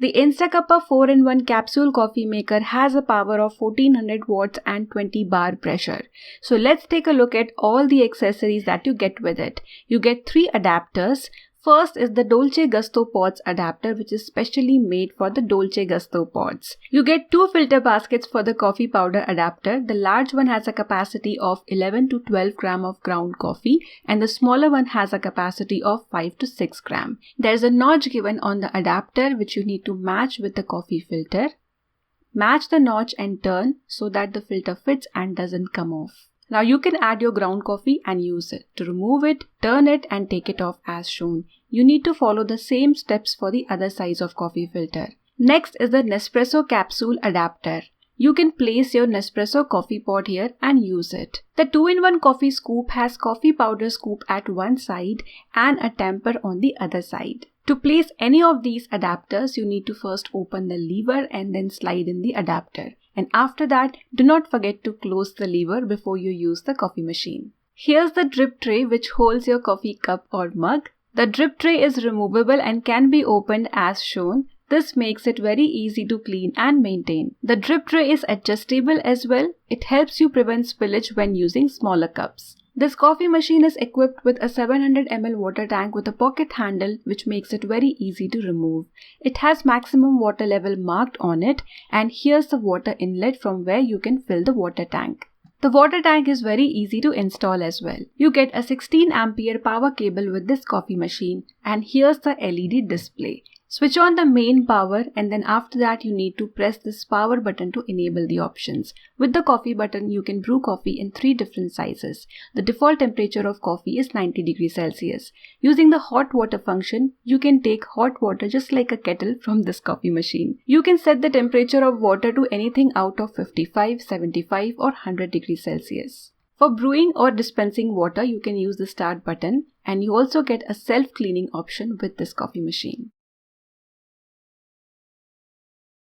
The InstaCuppa 4-in-1 capsule coffee maker has a power of 1400 watts and 20 bar pressure. So let's take a look at all the accessories that you get with it. You get 3 adapters. First is the Dolce Gusto pods adapter, which is specially made for the Dolce Gusto pods. You get 2 filter baskets for the coffee powder adapter. The large one has a capacity of 11 to 12 gram of ground coffee and the smaller one has a capacity of 5 to 6 gram. There's a notch given on the adapter which you need to match with the coffee filter. Match the notch and turn so that the filter fits and doesn't come off. Now you can add your ground coffee and use it. To remove it, turn it and take it off as shown. You need to follow the same steps for the other size of coffee filter. Next is the Nespresso capsule adapter. You can place your Nespresso coffee pot here and use it. The 2-in-1 coffee scoop has coffee powder scoop at one side and a tamper on the other side. To place any of these adapters, you need to first open the lever and then slide in the adapter. And after that, do not forget to close the lever before you use the coffee machine. Here's the drip tray which holds your coffee cup or mug. The drip tray is removable and can be opened as shown. This makes it very easy to clean and maintain. The drip tray is adjustable as well. It helps you prevent spillage when using smaller cups. This coffee machine is equipped with a 700 ml water tank with a pocket handle which makes it very easy to remove. It has maximum water level marked on it and here's the water inlet from where you can fill the water tank. The water tank is very easy to install as well. You get a 16 ampere power cable with this coffee machine and here's the LED display. Switch on the main power and then after that you need to press this power button to enable the options. With the coffee button you can brew coffee in 3 different sizes. The default temperature of coffee is 90 degrees Celsius. Using the hot water function, you can take hot water just like a kettle from this coffee machine. You can set the temperature of water to anything out of 55, 75 or 100 degrees Celsius. For brewing or dispensing water, you can use the start button and you also get a self-cleaning option with this coffee machine.